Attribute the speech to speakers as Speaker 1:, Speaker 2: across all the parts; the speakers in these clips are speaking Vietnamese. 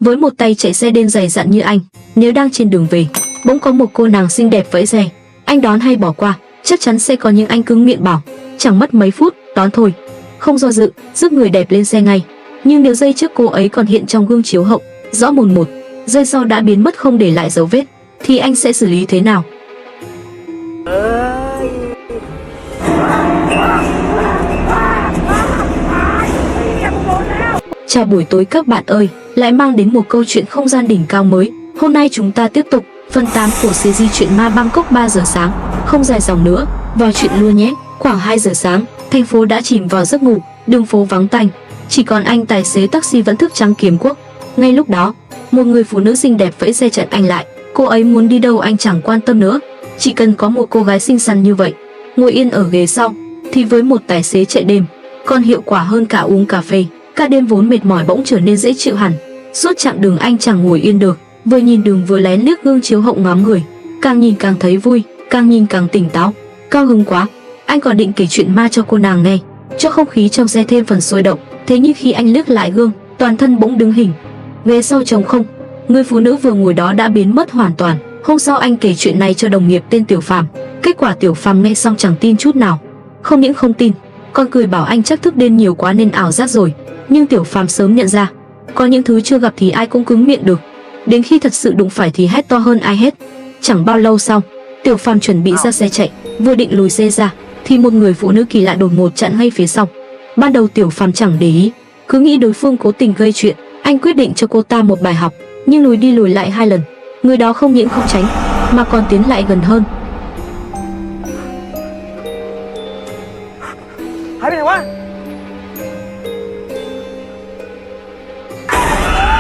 Speaker 1: Với một tay chạy xe đêm dày dặn như anh, nếu đang trên đường về, bỗng có một cô nàng xinh đẹp vẫy xe, anh đón hay bỏ qua, chắc chắn sẽ có những anh cứng miệng bảo, chẳng mất mấy phút, đón thôi. Không do dự, rước người đẹp lên xe ngay. Nhưng nếu giây trước cô ấy còn hiện trong gương chiếu hậu, rõ mồn một, giây sau đã biến mất không để lại dấu vết, thì anh sẽ xử lý thế nào? Chào buổi tối các bạn ơi, lại mang đến một câu chuyện không gian đỉnh cao mới. Hôm nay chúng ta tiếp tục phần 8 của series chuyện ma Bangkok 3 giờ sáng. Không dài dòng nữa, vào chuyện luôn nhé. Khoảng 2 giờ sáng, thành phố đã chìm vào giấc ngủ, đường phố vắng tanh, chỉ còn anh tài xế taxi vẫn thức trắng kiếm quốc. Ngay lúc đó, một người phụ nữ xinh đẹp vẫy xe chặn anh lại. Cô ấy muốn đi đâu anh chẳng quan tâm nữa, chỉ cần có một cô gái xinh xắn như vậy ngồi yên ở ghế sau, thì với một tài xế chạy đêm còn hiệu quả hơn cả uống cà phê. Cả đêm vốn mệt mỏi bỗng trở nên dễ chịu hẳn. Suốt chặng đường anh chẳng ngồi yên được, vừa nhìn đường vừa lén liếc gương chiếu hậu ngắm người, càng nhìn càng thấy vui, càng nhìn càng tỉnh táo. Cao hứng quá, anh còn định kể chuyện ma cho cô nàng nghe, cho không khí trong xe thêm phần sôi động. Thế nhưng khi anh liếc lại gương, toàn thân bỗng đứng hình, ghế sau trống không, người phụ nữ vừa ngồi đó đã biến mất hoàn toàn. Hôm sau anh kể chuyện này cho đồng nghiệp tên Tiểu Phàm. Kết quả Tiểu Phàm nghe xong chẳng tin chút nào, không những không tin, còn cười bảo anh chắc thức đêm nhiều quá nên ảo giác rồi. Nhưng Tiểu Phàm sớm nhận ra, có những thứ chưa gặp thì ai cũng cứng miệng được, đến khi thật sự đụng phải thì hét to hơn ai hết. Chẳng bao lâu sau, Tiểu Phàm chuẩn bị ra xe chạy, vừa định lùi xe ra thì một người phụ nữ kỳ lạ đột ngột chặn ngay phía sau. Ban đầu Tiểu Phàm chẳng để ý, cứ nghĩ đối phương cố tình gây chuyện. Anh quyết định cho cô ta một bài học, nhưng lùi đi lùi lại 2 lần, người đó không những không tránh mà còn tiến lại gần hơn.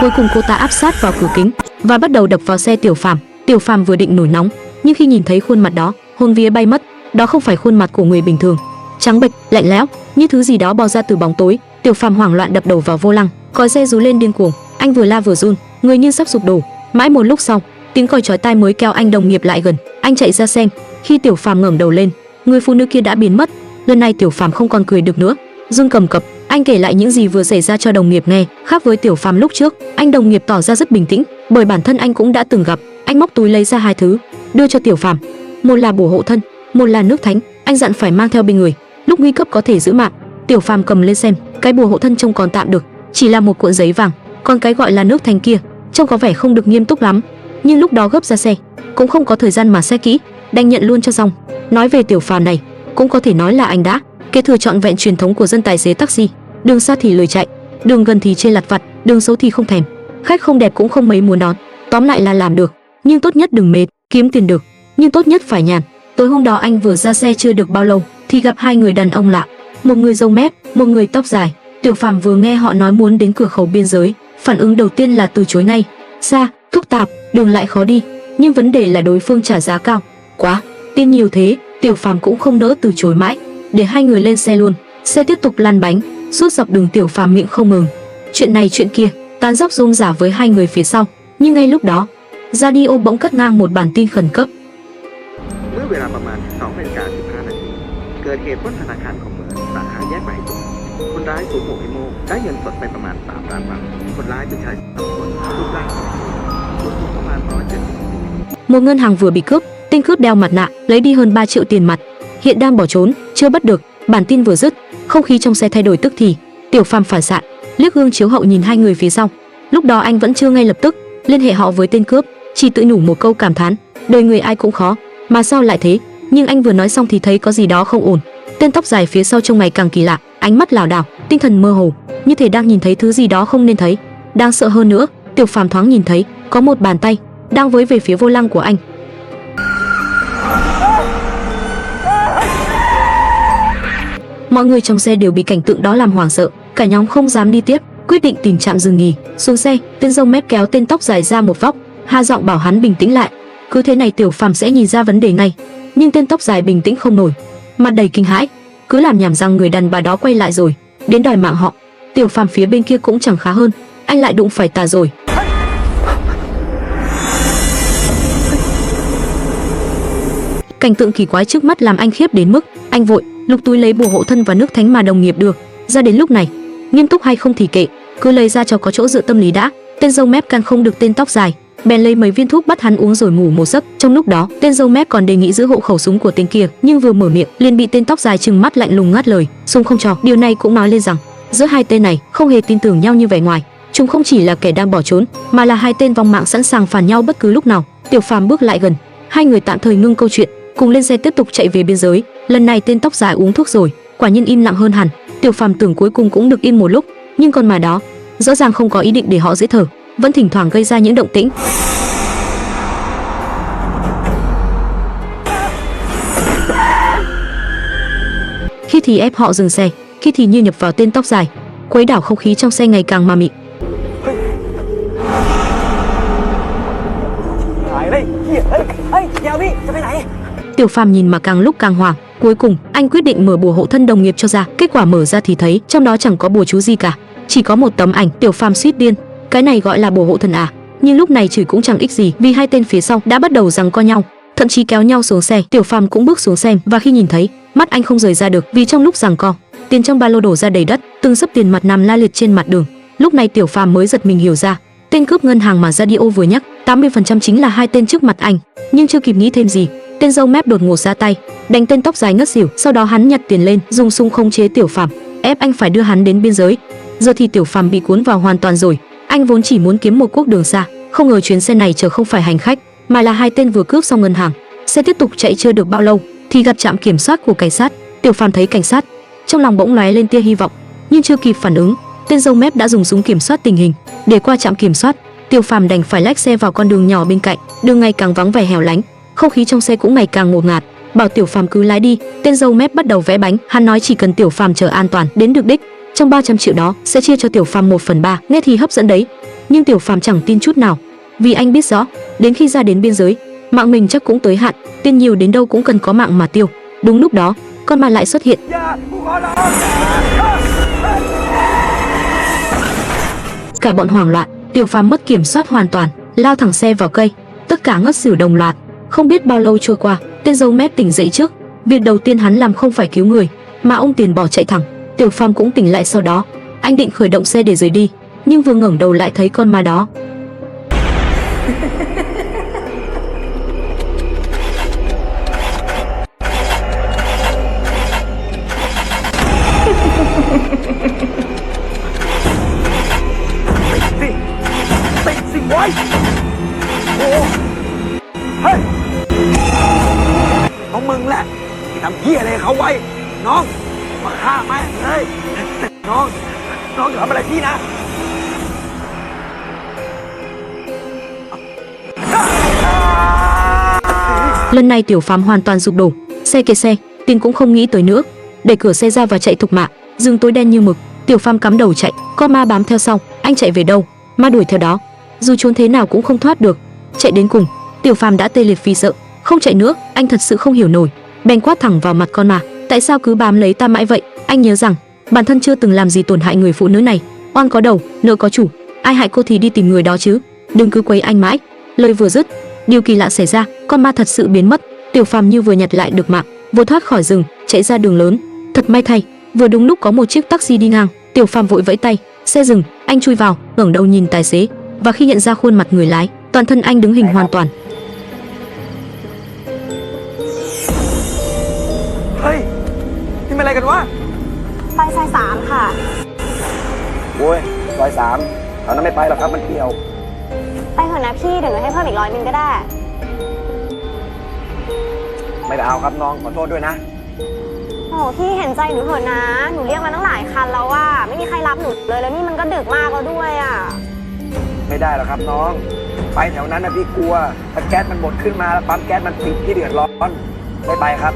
Speaker 1: Cuối cùng cô ta áp sát vào cửa kính và bắt đầu đập vào xe Tiểu Phàm. Tiểu Phàm vừa định nổi nóng, nhưng khi nhìn thấy khuôn mặt đó, hồn vía bay mất. Đó không phải khuôn mặt của người bình thường, trắng bệch, lạnh lẽo, như thứ gì đó bò ra từ bóng tối. Tiểu Phàm hoảng loạn đập đầu vào vô lăng, còi xe rú lên điên cuồng. Anh vừa la vừa run, người như sắp sụp đổ. Mãi một lúc sau, tiếng còi chói tai mới kéo anh đồng nghiệp lại gần. Anh chạy ra xem, khi Tiểu Phàm ngẩng đầu lên, người phụ nữ kia đã biến mất. Lần này Tiểu Phàm không còn cười được nữa, run cầm cập. Anh kể lại những gì vừa xảy ra cho đồng nghiệp nghe. Khác với Tiểu Phàm lúc trước, anh đồng nghiệp tỏ ra rất bình tĩnh, bởi bản thân anh cũng đã từng gặp. Anh móc túi lấy ra 2 thứ, đưa cho Tiểu Phàm. Một là bùa hộ thân, một là nước thánh. Anh dặn phải mang theo bên người, lúc nguy cấp có thể giữ mạng. Tiểu Phàm cầm lên xem, cái bùa hộ thân trông còn tạm được, chỉ là một cuộn giấy vàng, còn cái gọi là nước thánh kia trông có vẻ không được nghiêm túc lắm. Nhưng lúc đó gấp ra xe, cũng không có thời gian mà xét kỹ, đành nhận luôn cho xong. Nói về Tiểu Phàm này, cũng có thể nói là anh đã kế thừa trọn vẹn truyền thống của dân tài xế taxi. Đường xa thì lười chạy, đường gần thì chê lặt vặt, đường xấu thì không thèm, khách không đẹp cũng không mấy muốn đón. Tóm lại là làm được, nhưng tốt nhất đừng mệt. Kiếm tiền được, nhưng tốt nhất phải nhàn. Tối hôm đó anh vừa ra xe chưa được bao lâu thì gặp 2 người đàn ông lạ, một người râu mép, một người tóc dài. Tiểu Phàm vừa nghe họ nói muốn đến cửa khẩu biên giới, phản ứng đầu tiên là từ chối ngay. Xa, phức tạp, đường lại khó đi, nhưng vấn đề là đối phương trả giá cao quá. Tiền nhiều thế, Tiểu Phàm cũng không nỡ từ chối mãi, để 2 người lên xe luôn. Xe tiếp tục lăn bánh, suốt dọc đường Tiểu Phàm miệng không ngừng, chuyện này chuyện kia, tán dóc rôm rả với 2 người phía sau. Nhưng ngay lúc đó, radio bỗng cất ngang một bản tin khẩn cấp.
Speaker 2: เมื่อเวลาประมาณ 2:15 นาทีเกิดเหตุปล้นธนาคารของเมืองสาขาแยกไหลตุคนร้ายสวมหมวกไอ้โม่งได้เงินสดไปประมาณ3 ล้านบาทคนร้ายเป็นชาย2 คนรูปร่างสูงประมาณ170.
Speaker 1: Một ngân hàng vừa bị cướp, tên cướp đeo mặt nạ, lấy đi hơn 3 triệu tiền mặt, hiện đang bỏ trốn, chưa bắt được. Bản tin vừa dứt, không khí trong xe thay đổi tức thì. Tiểu Phàm phản xạ, liếc gương chiếu hậu nhìn 2 người phía sau. Lúc đó anh vẫn chưa ngay lập tức liên hệ họ với tên cướp, chỉ tự nhủ một câu cảm thán, đời người ai cũng khó, mà sao lại thế. Nhưng anh vừa nói xong thì thấy có gì đó không ổn. Tên tóc dài phía sau trông ngày càng kỳ lạ, ánh mắt lảo đảo, tinh thần mơ hồ, như thể đang nhìn thấy thứ gì đó không nên thấy. Đang sợ hơn nữa, Tiểu Phàm thoáng nhìn thấy có một bàn tay đang với về phía vô lăng của anh. Mọi người trong xe đều bị cảnh tượng đó làm hoảng sợ, cả nhóm không dám đi tiếp, quyết định tìm trạm dừng nghỉ. Xuống xe, tên râu mép kéo tên tóc dài ra một góc, hạ giọng bảo hắn bình tĩnh lại, cứ thế này Tiểu Phàm sẽ nhìn ra vấn đề ngay. Nhưng tên tóc dài bình tĩnh không nổi, mặt đầy kinh hãi, cứ làm nhảm rằng người đàn bà đó quay lại rồi đến đòi mạng họ. Tiểu Phàm phía bên kia cũng chẳng khá hơn, anh lại đụng phải tà rồi. Cảnh tượng kỳ quái trước mắt làm anh khiếp đến mức anh vội lục túi lấy bùa hộ thân và nước thánh mà đồng nghiệp đưa ra. Đến lúc này, nghiêm túc hay không thì kệ, cứ lấy ra cho có chỗ dựa tâm lý đã. Tên râu mép can không được tên tóc dài, bèn lấy mấy viên thuốc bắt hắn uống rồi ngủ một giấc. Trong lúc đó, tên râu mép còn đề nghị giữ hộ khẩu súng của tên kia, nhưng vừa mở miệng liền bị tên tóc dài trừng mắt lạnh lùng ngắt lời, súng không cho. Điều này cũng nói lên rằng giữa hai tên này không hề tin tưởng nhau như vẻ ngoài. Chúng không chỉ là kẻ đang bỏ trốn, mà là hai tên vong mạng sẵn sàng phản nhau bất cứ lúc nào. Tiểu Phàm bước lại gần, hai người tạm thời ngưng câu chuyện, cùng lên xe tiếp tục chạy về biên giới. Lần này tên tóc dài uống thuốc rồi, quả nhiên im lặng hơn hẳn. Tiểu Phàm tưởng cuối cùng cũng được yên một lúc, nhưng con mà đó rõ ràng không có ý định để họ dễ thở, vẫn thỉnh thoảng gây ra những động tĩnh. Khi thì ép họ dừng xe, khi thì như nhập vào tên tóc dài, quấy đảo không khí trong xe ngày càng ma mị. Tiểu Phàm nhìn mà càng lúc càng hoảng. Cuối cùng anh quyết định mở bùa hộ thân đồng nghiệp cho ra. Kết quả mở ra thì thấy trong đó chẳng có bùa chú gì cả, chỉ có một tấm ảnh. Tiểu Phàm suýt điên, cái này gọi là bùa hộ thân à? Nhưng lúc này chửi cũng chẳng ích gì, vì hai tên phía sau đã bắt đầu giằng co nhau, thậm chí kéo nhau xuống xe. Tiểu Phàm cũng bước xuống xem, và khi nhìn thấy, mắt anh không rời ra được, vì trong lúc giằng co, tiền trong ba lô đổ ra đầy đất, từng xấp tiền mặt nằm la liệt trên mặt đường. Lúc này Tiểu Phàm mới giật mình hiểu ra, tên cướp ngân hàng mà radio vừa nhắc 80% chính là hai tên trước mặt anh. Nhưng chưa kịp nghĩ thêm gì, tên râu mép đột ngột ra tay đánh tên tóc dài ngất xỉu. Sau đó hắn nhặt tiền lên, dùng súng khống chế Tiểu Phàm, ép anh phải đưa hắn đến biên giới. Giờ thì Tiểu Phàm bị cuốn vào hoàn toàn rồi. Anh vốn chỉ muốn kiếm một quốc đường xa, không ngờ chuyến xe này chở không phải hành khách, mà là hai tên vừa cướp xong ngân hàng. Xe tiếp tục chạy chưa được bao lâu thì gặp trạm kiểm soát của cảnh sát. Tiểu Phàm thấy cảnh sát, trong lòng bỗng lóe lên tia hy vọng, nhưng chưa kịp phản ứng, tên râu mép đã dùng súng kiểm soát tình hình. Để qua trạm kiểm soát, Tiểu Phàm đành phải lách xe vào con đường nhỏ bên cạnh. Đường ngày càng vắng vẻ hẻo lánh, không khí trong xe cũng ngày càng ngột ngạt. Bảo Tiểu Phàm cứ lái đi, tên râu mép bắt đầu vẽ bánh. Hắn nói chỉ cần Tiểu Phàm chờ an toàn đến được đích, trong 300 triệu đó sẽ chia cho Tiểu Phàm 1/3. Nghe thì hấp dẫn đấy, nhưng Tiểu Phàm chẳng tin chút nào, vì anh biết rõ đến khi ra đến biên giới, mạng mình chắc cũng tới hạn, tiền nhiều đến đâu cũng cần có mạng mà tiêu. Đúng lúc đó, con ma lại xuất hiện. Cả bọn hoảng loạn, Tiểu Phàm mất kiểm soát hoàn toàn, lao thẳng xe vào cây, tất cả ngất xỉu đồng loạt. Không biết bao lâu trôi qua, tên râu mép tỉnh dậy trước. Việc đầu tiên hắn làm không phải cứu người, mà ôm tiền bỏ chạy thẳng. Tiểu Phàm cũng tỉnh lại sau đó, anh định khởi động xe để rời đi, nhưng vừa ngẩng đầu lại thấy con ma đó.
Speaker 3: ติดสิไว้โอ้เฮ้ยของมึงแหละที่ทำเหี้ยอะไรเขาไว้น้องมาฆ่าแม่งเลยน้องอย่าทำอะไรพี่นะ
Speaker 1: Lần này Tiểu Phàm hoàn toàn sụp đổ, xe kẹt xe, tiền cũng không nghĩ tới nữa, đẩy cửa xe ra và chạy thục mạng. Rừng tối đen như mực, Tiểu Phàm cắm đầu chạy, con ma bám theo sau. Anh chạy về đâu, ma đuổi theo đó, dù trốn thế nào cũng không thoát được. Chạy đến cùng, Tiểu Phàm đã tê liệt vì sợ, không chạy nữa. Anh thật sự không hiểu nổi, bèn quát thẳng vào mặt con ma: tại sao cứ bám lấy ta mãi vậy? Anh nhớ rằng bản thân chưa từng làm gì tổn hại người phụ nữ này, oan có đầu nợ có chủ, ai hại cô thì đi tìm người đó chứ, đừng cứ quấy anh mãi. Lời vừa dứt, điều kỳ lạ xảy ra, con ma thật sự biến mất. Tiểu Phàm như vừa nhặt lại được mạng, vừa thoát khỏi rừng, chạy ra đường lớn. Thật may thay, vừa đúng lúc có một chiếc taxi đi ngang. Tiểu Phàm vội vẫy tay, xe dừng, anh chui vào, ngẩng đầu nhìn tài xế, và khi nhận ra khuôn mặt người lái, toàn thân anh đứng hình hoàn toàn.
Speaker 3: เฮ้ยนี่มันอะไรกันวะ
Speaker 4: ไปซอย3ค่ะ
Speaker 3: โว้ยซอย3แถวนั้นไม่ไปหรอกครับมันเปรี้ยว
Speaker 4: ไปเถอะนะพี่ เดี๋ยวหนูให้เพิ่มอีก100 นึงก็ได้
Speaker 3: ไม่ได้เอาครับน้องขอโทษด้วยนะ
Speaker 4: โอ้พี่เห็นใจหนูเถอะนะ หนูเรียกมาตั้งหลายคันแล้วว่าไม่มีใครรับหนูเลย แล้วนี่มันก็ดึกมากแล้วด้วยอ่ะ
Speaker 3: ไม่ได้หรอกครับน้องไปแถวนั้นนะพี่กลัวถ้าแก๊สมันหมดขึ้นมาแล้วปั๊มแก๊สมันติดพี่เดือดร้อนไม่ไปครับ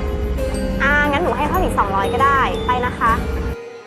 Speaker 4: งั้นหนูให้เพิ่มอีก200ก็ได้ ไปนะคะ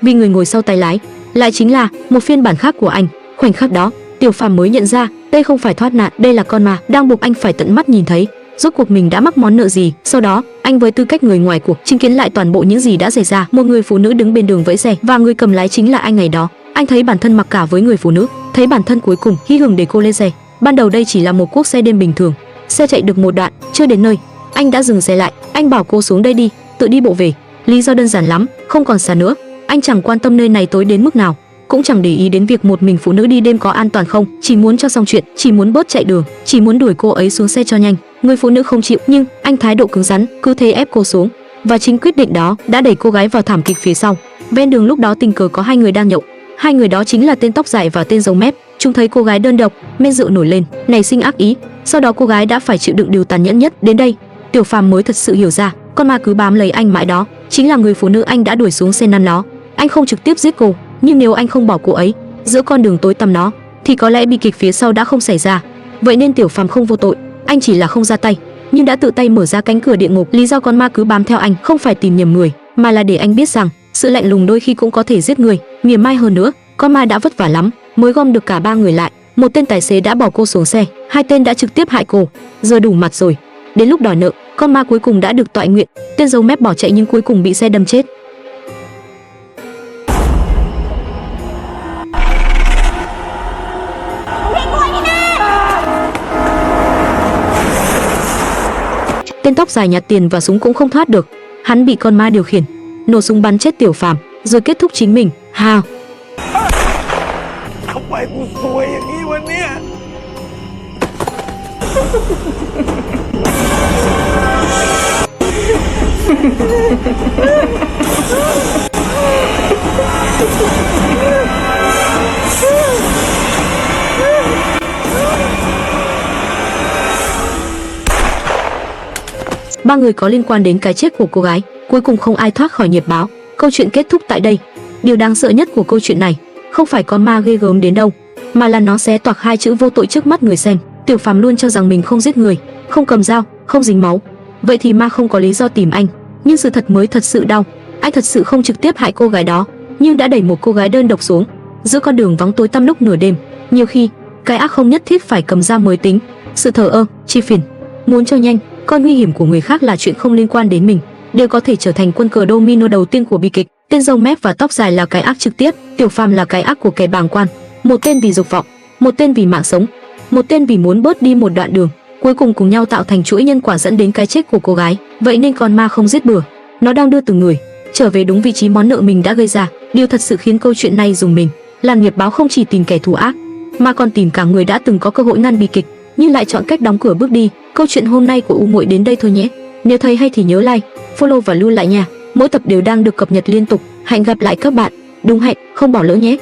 Speaker 1: Vì người ngồi sau tay lái lại chính là một phiên bản khác của anh. Khoảnh khắc đó, Tiểu Phàm mới nhận ra đây không phải thoát nạn, đây là con ma đang buộc anh phải tận mắt nhìn thấy rốt cuộc mình đã mắc món nợ gì. Sau đó, anh với tư cách người ngoài cuộc chứng kiến lại toàn bộ những gì đã xảy ra. Một người phụ nữ đứng bên đường vẫy xe, và người cầm lái chính là anh ngày đó. Anh thấy bản thân mặc cả với người phụ nữ, thấy bản thân cuối cùng hy hửng để cô lên xe. Ban đầu đây chỉ là một cuộc xe đêm bình thường. Xe chạy được một đoạn, chưa đến nơi, anh đã dừng xe lại. Anh bảo cô xuống đây đi, tự đi bộ về. Lý do đơn giản lắm, không còn xa nữa. Anh chẳng quan tâm nơi này tối đến mức nào, cũng chẳng để ý đến việc một mình phụ nữ đi đêm có an toàn không, chỉ muốn cho xong chuyện, chỉ muốn bớt chạy đường, chỉ muốn đuổi cô ấy xuống xe cho nhanh. Người phụ nữ không chịu, nhưng anh thái độ cứng rắn, cứ thế ép cô xuống. Và chính quyết định đó đã đẩy cô gái vào thảm kịch phía sau. Ven đường lúc đó tình cờ có hai người đang nhậu. Hai người đó chính là tên tóc dài và tên râu mép. Chúng thấy cô gái đơn độc, men rượu nổi lên, nảy sinh ác ý. Sau đó cô gái đã phải chịu đựng điều tàn nhẫn nhất. Đến đây, Tiểu Phàm mới thật sự hiểu ra, con ma cứ bám lấy anh mãi đó chính là người phụ nữ anh đã đuổi xuống xe năn nó. Anh không trực tiếp giết cô, nhưng nếu anh không bỏ cô ấy giữa con đường tối tăm đó, thì có lẽ bi kịch phía sau đã không xảy ra. Vậy nên Tiểu Phàm không vô tội, anh chỉ là không ra tay, nhưng đã tự tay mở ra cánh cửa địa ngục. Lý do con ma cứ bám theo anh không phải tìm nhầm người, mà là để anh biết rằng sự lạnh lùng đôi khi cũng có thể giết người. Mỉa mai hơn nữa, con ma đã vất vả lắm mới gom được cả ba người lại. Một tên tài xế đã bỏ cô xuống xe, hai tên đã trực tiếp hại cô. Giờ đủ mặt rồi. Đến lúc đòi nợ, con ma cuối cùng đã được tọa nguyện. Tên râu mép bỏ chạy nhưng cuối cùng bị xe đâm chết. Tên tóc dài nhặt tiền và súng cũng không thoát được, hắn bị con ma điều khiển, nổ súng bắn chết Tiểu Phàm, rồi kết thúc chính mình. Hào.
Speaker 3: ทำไมกูซวยอย่างนี้วะเนี่ย
Speaker 1: Ba người có liên quan đến cái chết của cô gái, cuối cùng không ai thoát khỏi nghiệp báo. Câu chuyện kết thúc tại đây. Điều đáng sợ nhất của câu chuyện này không phải con ma ghê gớm đến đâu, mà là nó xé toạc hai chữ vô tội trước mắt người xem. Tiểu Phàm luôn cho rằng mình không giết người, không cầm dao, không dính máu, vậy thì ma không có lý do tìm anh. Nhưng sự thật mới thật sự đau. Anh thật sự không trực tiếp hại cô gái đó, nhưng đã đẩy một cô gái đơn độc xuống giữa con đường vắng tối tăm lúc nửa đêm. Nhiều khi cái ác không nhất thiết phải cầm dao mới tính. Sự thờ ơ, chi phiền, muốn cho nhanh, coi nguy hiểm của người khác là chuyện không liên quan đến mình, đều có thể trở thành quân cờ domino đầu tiên của bi kịch. Tên râu mép và tóc dài là cái ác trực tiếp, Tiểu Phàm là cái ác của kẻ bàng quan. Một tên vì dục vọng, một tên vì mạng sống, một tên vì muốn bớt đi một đoạn đường, cuối cùng cùng nhau tạo thành chuỗi nhân quả dẫn đến cái chết của cô gái. Vậy nên con ma không giết bừa, nó đang đưa từng người trở về đúng vị trí món nợ mình đã gây ra. Điều thật sự khiến câu chuyện này rùng mình là nghiệp báo không chỉ tìm kẻ thù ác, mà còn tìm cả người đã từng có cơ hội ngăn bi kịch, nhưng lại chọn cách đóng cửa bước đi. Câu chuyện hôm nay của U Muội đến đây thôi nhé. Nếu thấy hay thì nhớ like, follow và lưu lại nha. Mỗi tập đều đang được cập nhật liên tục. Hẹn gặp lại các bạn. Đúng hẹn, không bỏ lỡ nhé.